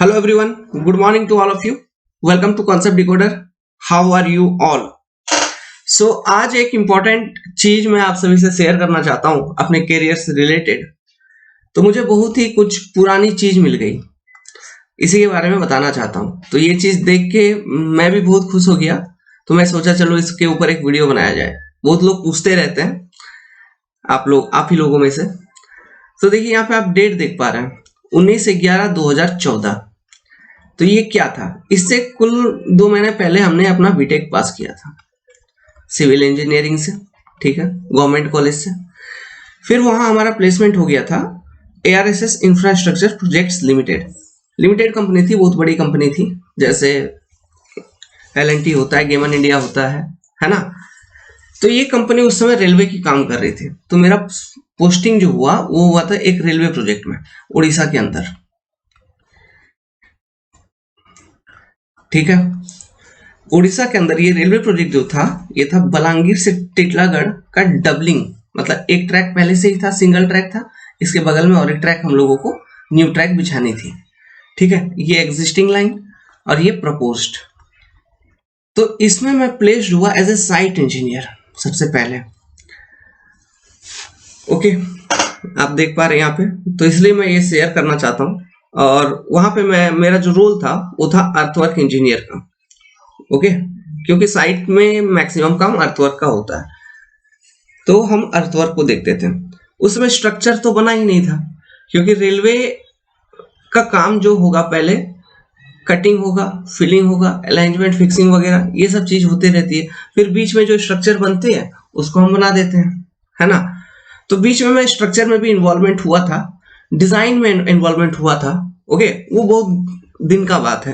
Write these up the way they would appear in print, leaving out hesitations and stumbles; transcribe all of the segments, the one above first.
Hello everyone, good morning to all of you. Welcome to Concept Decoder. How are you all? So आज एक important चीज मैं आप सभी से शेयर करना चाहता हूँ अपने करियर से रिलेटेड। तो मुझे बहुत ही कुछ पुरानी चीज मिल गई, इसी के बारे में बताना चाहता हूँ। तो ये चीज देख के मैं भी बहुत खुश हो गया, तो मैं सोचा चलो इसके ऊपर एक वीडियो बनाया जाए। बहुत लोग पूछते रहते हैं, आप ही लोगों में से। तो देखिए यहाँ पे आप डेट देख पा रहे हैं 19/11/2014। तो ये क्या था? इससे कुल 2 महीने पहले हमने अपना बीटेक पास किया था सिविल इंजीनियरिंग से, ठीक है, गवर्नमेंट कॉलेज से। फिर वहां हमारा प्लेसमेंट हो गया था ARSS infrastructure projects limited company थी, बहुत बड़ी कंपनी थी, जैसे L&T होता है, गेमन इंडिया होता है ना। तो ये कंपनी उस समय रेलवे की काम कर रही थी। तो मेरा पोस्टिंग जो हुआ वो हुआ था एक रेलवे प्रोजेक्ट में उड़ीसा के अंदर, ठीक है। उड़ीसा के अंदर ये रेलवे प्रोजेक्ट जो था, ये था बलांगीर से टिटलागढ़ का डबलिंग। मतलब एक ट्रैक पहले से ही था, सिंगल ट्रैक था, इसके बगल में और एक ट्रैक हम लोगों को न्यू ट्रैक बिछानी थी, ठीक है। ये एग्जिस्टिंग लाइन और ये प्रपोज्ड। तो इसमें मैं प्लेस्ड हुआ एज ए साइट इंजीनियर सबसे पहले। ओके, आप देख पा रहे हैं यहाँ पे, तो इसलिए मैं ये शेयर करना चाहता हूँ। और वहां पे मेरा जो रोल था वो था अर्थवर्क इंजीनियर का। ओके, क्योंकि साइट में मैक्सिमम काम अर्थवर्क का होता है, तो हम अर्थवर्क को देखते थे। उसमें स्ट्रक्चर तो बना ही नहीं था, क्योंकि रेलवे का काम जो होगा, पहले कटिंग होगा, फिलिंग होगा, अलाइनमेंट, फिक्सिंग वगैरह, ये सब चीज होती रहती है। फिर बीच में जो स्ट्रक्चर बनते हैं उसको हम बना देते हैं, है ना। तो बीच में मैं स्ट्रक्चर में भी इन्वॉल्वमेंट हुआ था, डिजाइन में इन्वॉल्वमेंट हुआ था। ओके, वो बहुत दिन का बात है।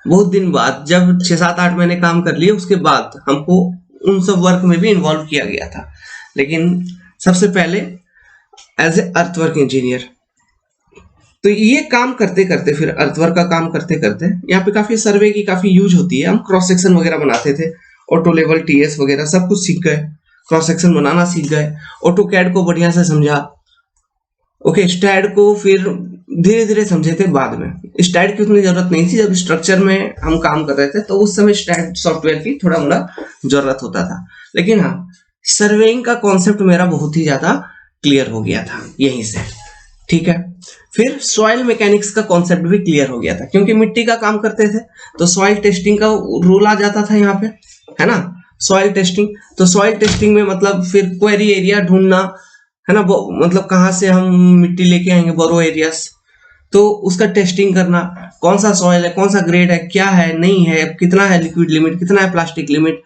बहुत दिन बाद, जब 6-7-8 महीने काम कर लिए, उसके बाद हमको उन सब वर्क में भी इन्वॉल्व किया गया था। लेकिन सबसे पहले एज ए अर्थवर्क इंजीनियर। तो ये काम करते करते, फिर अर्थवर्क का काम करते करते, यहाँ पे काफी सर्वे की काफी यूज होती है। हम क्रॉस सेक्शन वगैरह बनाते थे, ऑटो लेवल, TS वगैरह सब कुछ सीख गए, क्रॉस सेक्शन बनाना सीख गए, ऑटो कैड को बढ़िया से समझा। ओके, स्टैड को फिर धीरे धीरे समझे थे बाद में। स्टैड की उतनी जरूरत नहीं थी, जब स्ट्रक्चर में हम काम कर रहे थे तो उस समय स्टैड सॉफ्टवेयर की थोड़ा मोड़ा जरूरत होता था। लेकिन हाँ, सर्वेइंग का कॉन्सेप्ट मेरा बहुत ही ज्यादा क्लियर हो गया था यहीं से, ठीक है। फिर सॉइल मैकेनिक्स का कॉन्सेप्ट भी क्लियर हो गया था, क्योंकि मिट्टी का काम करते थे तो सॉइल टेस्टिंग का रूल आ जाता था यहाँ पे, है ना। सॉइल टेस्टिंग, तो सॉइल टेस्टिंग में मतलब फिर क्वेरी एरिया ढूंढना, है ना, मतलब कहाँ से हम मिट्टी लेके आएंगे, बोरो एरियाज, तो उसका टेस्टिंग करना, कौन सा सॉइल है, कौन सा ग्रेड है, क्या है, नहीं है, कितना है लिक्विड लिमिट, कितना है प्लास्टिक लिमिट।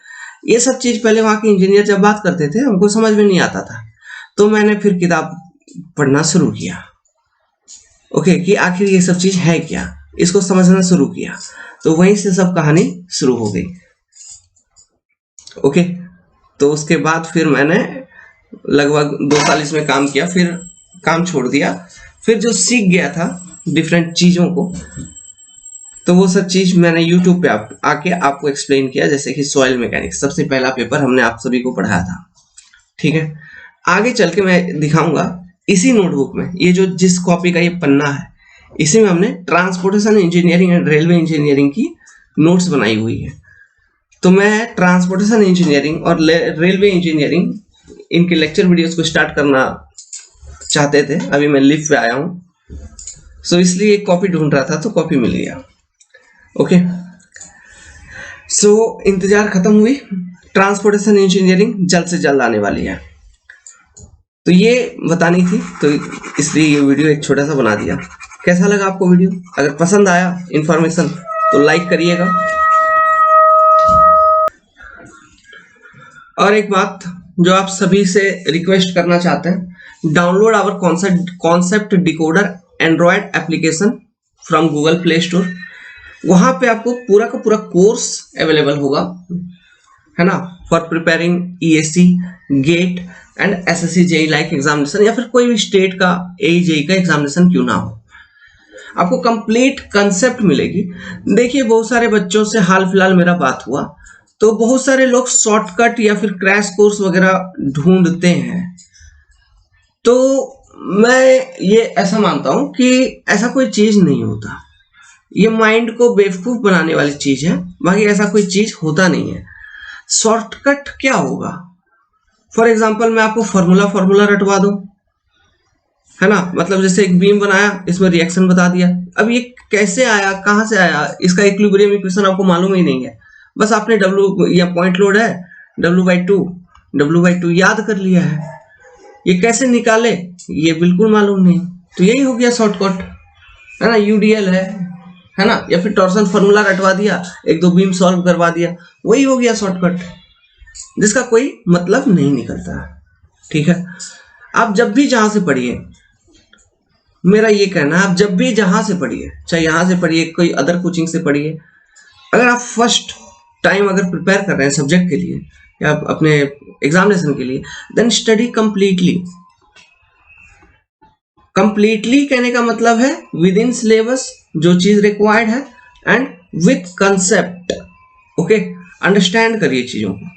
ये सब चीज पहले वहां के इंजीनियर जब बात करते थे हमको समझ में नहीं आता था। तो मैंने फिर किताब पढ़ना शुरू किया, ओके, कि आखिर ये सब चीज है क्या, इसको समझना शुरू किया। तो वहीं से सब कहानी शुरू हो गई। ओके, तो उसके बाद फिर मैंने लगभग 2 साल इसमें काम किया, फिर काम छोड़ दिया। फिर जो सीख गया था डिफरेंट चीजों को, तो वो सब चीज मैंने यूट्यूब पे आके आपको एक्सप्लेन किया। जैसे कि सॉइल मैकेनिक्स सबसे पहला पेपर हमने आप सभी को पढ़ाया था, ठीक है। आगे चल के मैं दिखाऊंगा इसी नोटबुक में, ये जो जिस कॉपी का ये पन्ना है, इसी में हमने transportation engineering and railway engineering की नोट्स बनाई हुई है। तो मैं ट्रांसपोर्टेशन इंजीनियरिंग और रेलवे इंजीनियरिंग, इनके लेक्चर वीडियोस को स्टार्ट करना चाहते थे। अभी मैं लिफ्ट पे आया हूँ, सो इसलिए एक कॉपी ढूंढ रहा था, तो कॉपी मिल गया। ओके, सो इंतजार खत्म हुई। ट्रांसपोर्टेशन इंजीनियरिंग जल्द से जल्द आने वाली है, तो ये बतानी थी, तो इसलिए ये वीडियो एक छोटा सा बना दिया। कैसा लगा आपको वीडियो? अगर पसंद आया इंफॉर्मेशन तो लाइक करिएगा। और एक बात जो आप सभी से रिक्वेस्ट करना चाहते हैं, download our concept decoder Android application from Google Play Store. वहां पे आपको पूरा का पूरा कोर्स अवेलेबल होगा, है ना, for preparing ESC, GATE and SSC JEE like examination, या फिर कोई भी स्टेट का AE का एग्जामिनेशन क्यों ना हो, आपको कंप्लीट कंसेप्ट मिलेगी। देखिए, बहुत सारे बच्चों से हाल फिलहाल मेरा बात हुआ, तो बहुत सारे लोग शॉर्टकट या फिर क्रैश कोर्स वगैरह ढूंढते हैं। तो मैं ये ऐसा मानता हूं कि ऐसा कोई चीज नहीं होता। ये माइंड को बेवकूफ बनाने वाली चीज है, बाकी ऐसा कोई चीज होता नहीं है। शॉर्टकट क्या होगा? फॉर एग्जाम्पल मैं आपको फॉर्मूला रटवा दूं, है ना, मतलब जैसे एक बीम बनाया, इसमें रिएक्शन बता दिया। अब ये कैसे आया, कहां से आया, इसका इक्विलिब्रियम इक्वेशन आपको मालूम ही नहीं है, बस आपने W या पॉइंट लोड है W/2 याद कर लिया है। ये कैसे निकाले ये बिल्कुल मालूम नहीं, तो यही हो गया शॉर्टकट, है ना। UDL है ना, या फिर टॉर्सन फॉर्मूला रटवा दिया, एक दो बीम सॉल्व करवा दिया, वही हो गया शॉर्टकट, जिसका कोई मतलब नहीं निकलता। ठीक है, आप जब भी जहां से पढ़िए, मेरा ये कहना है, आप जब भी जहां से पढ़िए, चाहे यहां से पढ़िए, कोई अदर कोचिंग से पढ़िए, अगर आप फर्स्ट टाइम अगर प्रिपेयर कर रहे हैं सब्जेक्ट के लिए या अपने एग्जामिनेशन के लिए, देन स्टडी कंप्लीटली कहने का मतलब है विद इन सिलेबस, जो चीज रिक्वायर्ड है, and with concept. Okay, understand करिए चीजों को,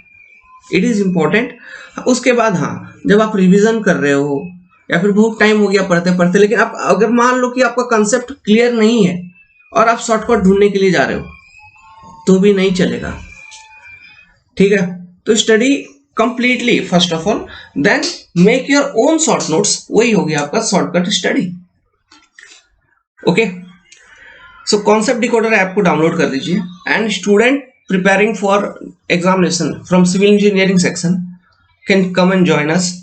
इट इज इंपॉर्टेंट। उसके बाद हाँ, जब आप रिवीजन कर रहे हो या फिर बहुत टाइम हो गया पढ़ते पढ़ते, लेकिन आप अगर मान लो कि आपका कंसेप्ट क्लियर नहीं है और आप शॉर्टकट ढूंढने के लिए जा रहे हो, तो भी नहीं चलेगा। ठीक है, तो study completely first of all, then make your own short notes, वही हो गया आपका shortcut study. Okay, so concept decoder app को डाउनलोड कर दीजिए, and student preparing for examination from civil engineering section can come and join us.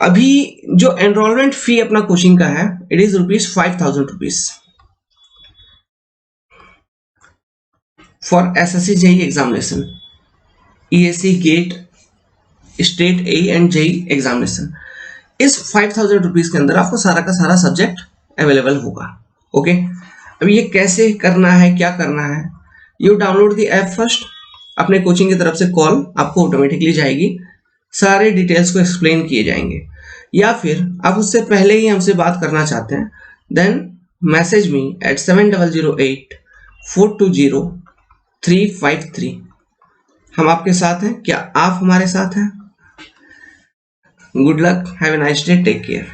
अभी जो enrolment fee अपना कोचिंग का है, it is ₹5,000 for SSC JEE examination, EAC GATE, state A and JEE examination. इस ₹5,000 के अंदर आपको सारा का सारा सब्जेक्ट अवेलेबल होगा। ओके, अब ये कैसे करना है, क्या करना है, you download the app first, अपने कोचिंग की तरफ से कॉल आपको ऑटोमेटिकली जाएगी, सारे डिटेल्स को एक्सप्लेन किए जाएंगे। या फिर आप उससे पहले ही हमसे बात करना चाहते हैं, देन मैसेज मी एट 7008-420-353। हम आपके साथ हैं, क्या आप हमारे साथ हैं? Good luck, have a nice day, take care.